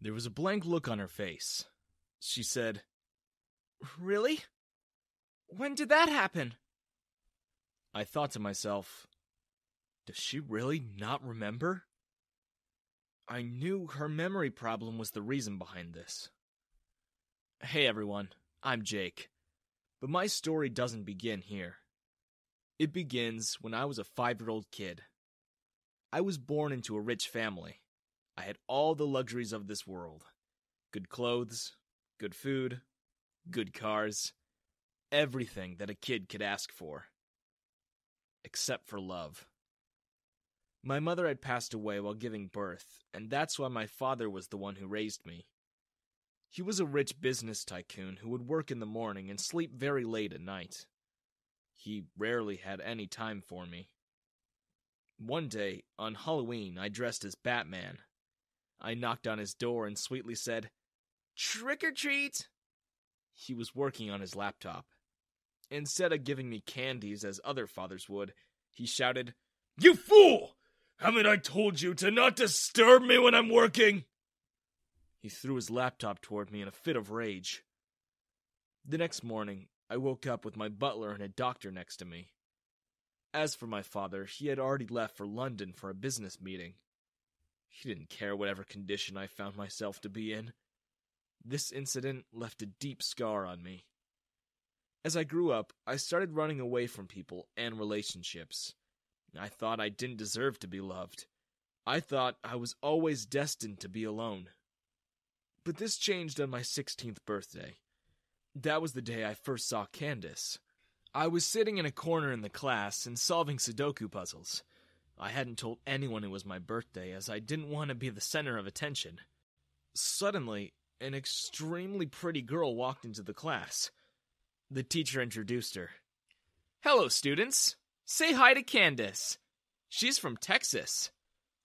There was a blank look on her face. She said, "Really? When did that happen?" I thought to myself, does she really not remember? I knew her memory problem was the reason behind this. Hey everyone, I'm Jake. But my story doesn't begin here. It begins when I was a 5-year-old kid. I was born into a rich family. I had all the luxuries of this world. Good clothes, good food, good cars, everything that a kid could ask for. Except for love. My mother had passed away while giving birth, and that's why my father was the one who raised me. He was a rich business tycoon who would work in the morning and sleep very late at night. He rarely had any time for me. One day, on Halloween, I dressed as Batman. I knocked on his door and sweetly said, "Trick or treat!" He was working on his laptop. Instead of giving me candies as other fathers would, he shouted, "You fool! Haven't I told you to not disturb me when I'm working?" He threw his laptop toward me in a fit of rage. The next morning, I woke up with my butler and a doctor next to me. As for my father, he had already left for London for a business meeting. He didn't care whatever condition I found myself to be in. This incident left a deep scar on me. As I grew up, I started running away from people and relationships. I thought I didn't deserve to be loved. I thought I was always destined to be alone. But this changed on my 16th birthday. That was the day I first saw Candace. I was sitting in a corner in the class and solving Sudoku puzzles. I hadn't told anyone it was my birthday as I didn't want to be the center of attention. Suddenly, an extremely pretty girl walked into the class. The teacher introduced her. "Hello, students. Say hi to Candace. She's from Texas.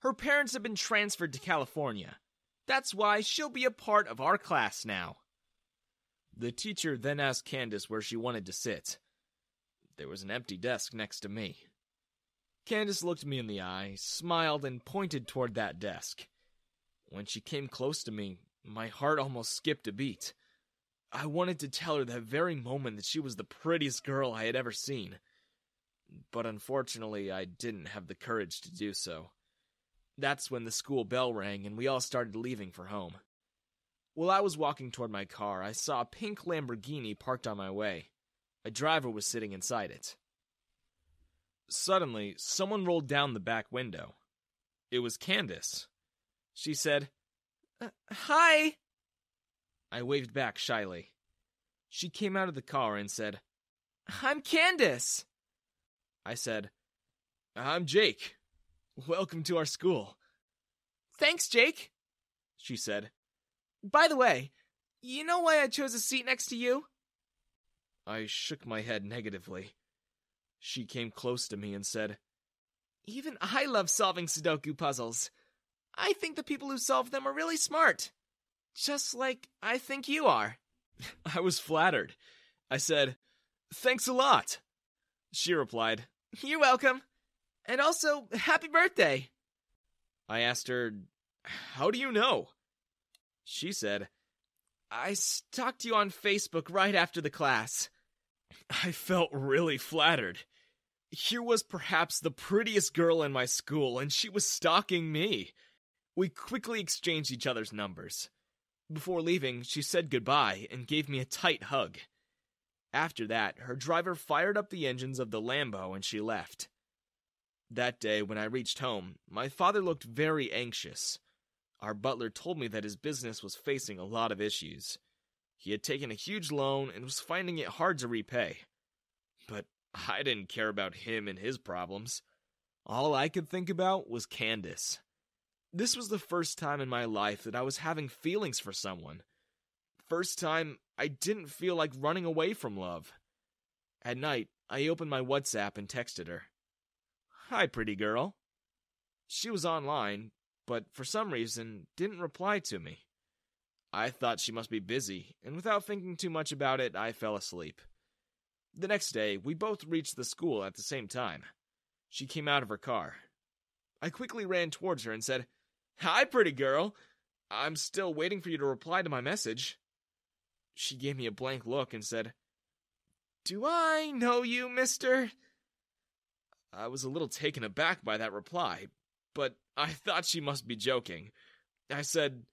Her parents have been transferred to California. That's why she'll be a part of our class now." The teacher then asked Candace where she wanted to sit. There was an empty desk next to me. Candace looked me in the eye, smiled, and pointed toward that desk. When she came close to me, my heart almost skipped a beat. I wanted to tell her that very moment that she was the prettiest girl I had ever seen. But unfortunately, I didn't have the courage to do so. That's when the school bell rang and we all started leaving for home. While I was walking toward my car, I saw a pink Lamborghini parked on my way. A driver was sitting inside it. Suddenly, someone rolled down the back window. It was Candace. She said, "Hi." I waved back shyly. She came out of the car and said, "I'm Candace." I said, "I'm Jake. Welcome to our school." "Thanks, Jake," she said. "By the way, you know why I chose a seat next to you?" I shook my head negatively. She came close to me and said, "Even I love solving Sudoku puzzles. I think the people who solve them are really smart. Just like I think you are." I was flattered. I said, "Thanks a lot." She replied, "You're welcome. And also, happy birthday." I asked her, "How do you know?" She said, "I stalked you on Facebook right after the class." I felt really flattered. Here was perhaps the prettiest girl in my school, and she was stalking me. We quickly exchanged each other's numbers. Before leaving, she said goodbye and gave me a tight hug. After that, her driver fired up the engines of the Lambo and she left. That day, when I reached home, my father looked very anxious. Our butler told me that his business was facing a lot of issues. He had taken a huge loan and was finding it hard to repay. But I didn't care about him and his problems. All I could think about was Candace. This was the first time in my life that I was having feelings for someone. First time I didn't feel like running away from love. At night, I opened my WhatsApp and texted her. "Hi, pretty girl." She was online, but for some reason didn't reply to me. I thought she must be busy, and without thinking too much about it, I fell asleep. The next day, we both reached the school at the same time. She came out of her car. I quickly ran towards her and said, "Hi, pretty girl. I'm still waiting for you to reply to my message." She gave me a blank look and said, "Do I know you, mister?" I was a little taken aback by that reply, but I thought she must be joking. I said,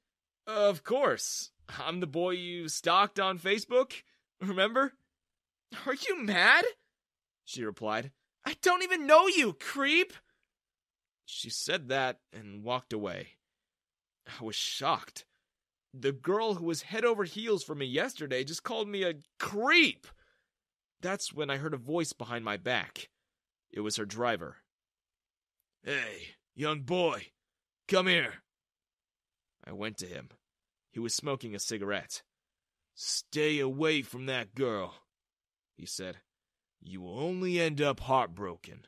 "Of course. I'm the boy you stalked on Facebook. Remember?" "Are you mad?" she replied. "I don't even know you, creep!" She said that and walked away. I was shocked. The girl who was head over heels for me yesterday just called me a creep. That's when I heard a voice behind my back. It was her driver. "Hey, young boy, come here." I went to him. He was smoking a cigarette. "Stay away from that girl," he said. "You will only end up heartbroken."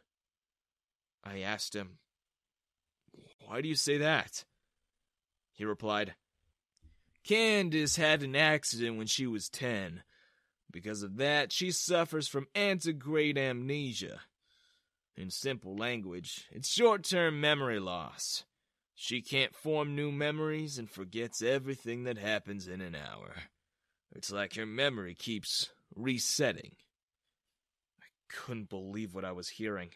I asked him, "Why do you say that?" He replied, "Candace had an accident when she was 10. Because of that, she suffers from antegrade amnesia. In simple language, it's short-term memory loss. She can't form new memories and forgets everything that happens in an hour. It's like her memory keeps resetting." I couldn't believe what I was hearing.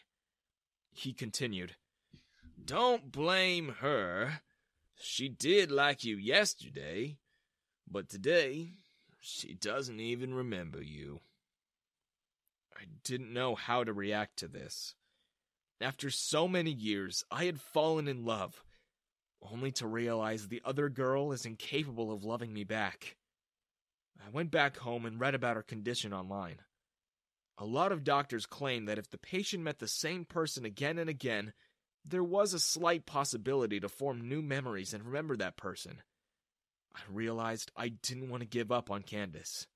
He continued, "Don't blame her. She did like you yesterday, but today she doesn't even remember you." I didn't know how to react to this. After so many years, I had fallen in love, only to realize the other girl is incapable of loving me back. I went back home and read about her condition online. A lot of doctors claim that if the patient met the same person again and again, there was a slight possibility to form new memories and remember that person. I realized I didn't want to give up on Candace.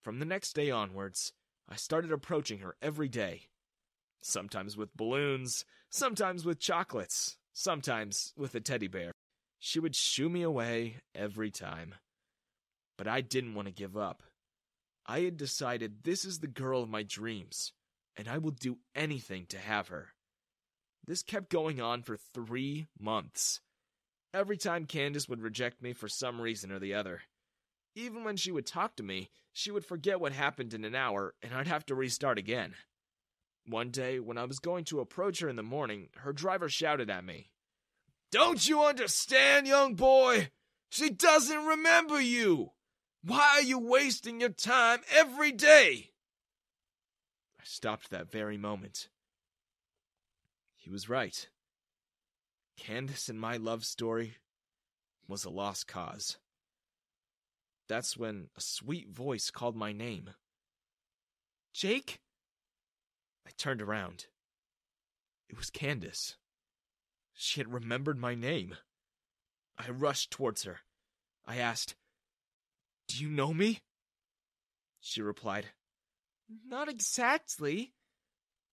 From the next day onwards, I started approaching her every day. Sometimes with balloons, sometimes with chocolates, sometimes with a teddy bear. She would shoo me away every time. But I didn't want to give up. I had decided this is the girl of my dreams, and I will do anything to have her. This kept going on for 3 months. Every time Candace would reject me for some reason or the other. Even when she would talk to me, she would forget what happened in an hour, and I'd have to restart again. One day, when I was going to approach her in the morning, her driver shouted at me, "Don't you understand, young boy? She doesn't remember you! Why are you wasting your time every day?" I stopped that very moment. He was right. Candace and my love story was a lost cause. That's when a sweet voice called my name. "Jake?" I turned around. It was Candace. She had remembered my name. I rushed towards her. I asked, "Do you know me?" She replied, "Not exactly,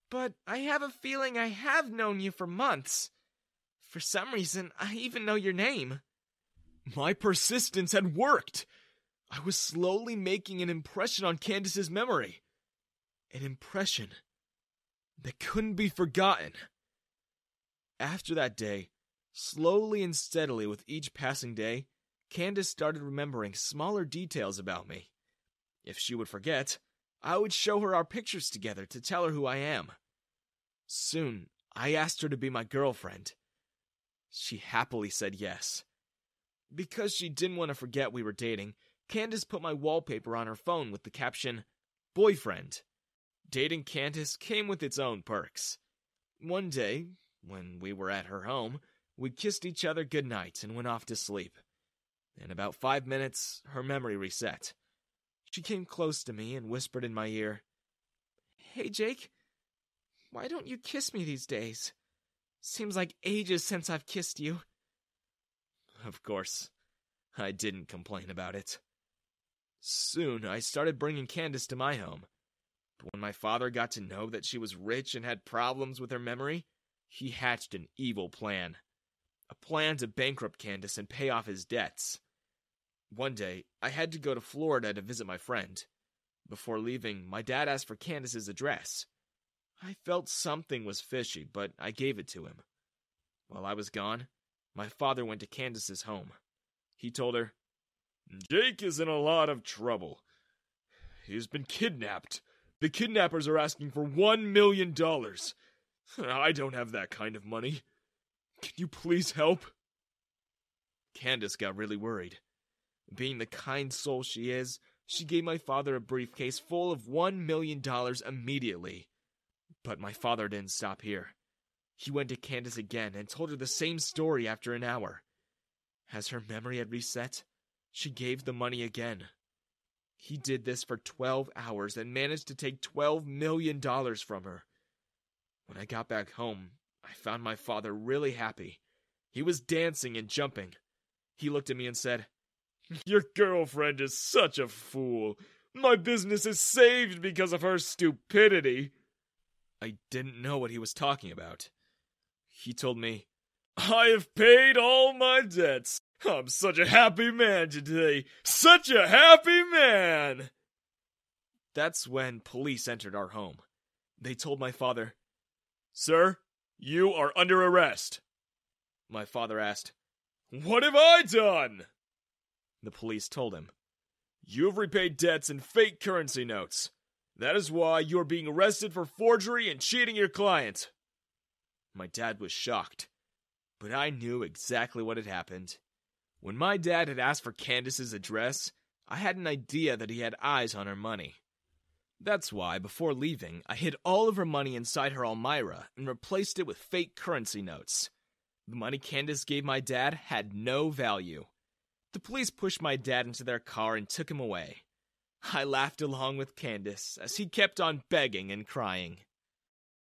but I have a feeling I have known you for months. For some reason, I even know your name." My persistence had worked. I was slowly making an impression on Candace's memory. An impression that couldn't be forgotten. After that day, slowly and steadily with each passing day, Candace started remembering smaller details about me. If she would forget, I would show her our pictures together to tell her who I am. Soon, I asked her to be my girlfriend. She happily said yes. Because she didn't want to forget we were dating, Candace put my wallpaper on her phone with the caption, "Boyfriend." Dating Candace came with its own perks. One day, when we were at her home, we kissed each other goodnight and went off to sleep. In about 5 minutes, her memory reset. She came close to me and whispered in my ear, "Hey, Jake, why don't you kiss me these days? Seems like ages since I've kissed you." Of course, I didn't complain about it. Soon, I started bringing Candace to my home. But when my father got to know that she was rich and had problems with her memory, he hatched an evil plan. A plan to bankrupt Candace and pay off his debts. One day, I had to go to Florida to visit my friend. Before leaving, my dad asked for Candace's address. I felt something was fishy, but I gave it to him. While I was gone, my father went to Candace's home. He told her, "Jake is in a lot of trouble. He's been kidnapped. The kidnappers are asking for $1 million. I don't have that kind of money. Can you please help?" Candace got really worried. Being the kind soul she is, she gave my father a briefcase full of $1 million immediately. But my father didn't stop here. He went to Candace again and told her the same story after an hour. As her memory had reset, she gave the money again. He did this for 12 hours and managed to take $12 million from her. When I got back home, I found my father really happy. He was dancing and jumping. He looked at me and said, "Your girlfriend is such a fool. My business is saved because of her stupidity." I didn't know what he was talking about. He told me, "I have paid all my debts. I'm such a happy man today. Such a happy man." That's when police entered our home. They told my father, "Sir, you are under arrest." My father asked, "What have I done?" The police told him, "You have repaid debts in fake currency notes. That is why you are being arrested for forgery and cheating your client." My dad was shocked, but I knew exactly what had happened. When my dad had asked for Candace's address, I had an idea that he had eyes on her money. That's why, before leaving, I hid all of her money inside her Almira and replaced it with fake currency notes. The money Candace gave my dad had no value. The police pushed my dad into their car and took him away. I laughed along with Candace as he kept on begging and crying.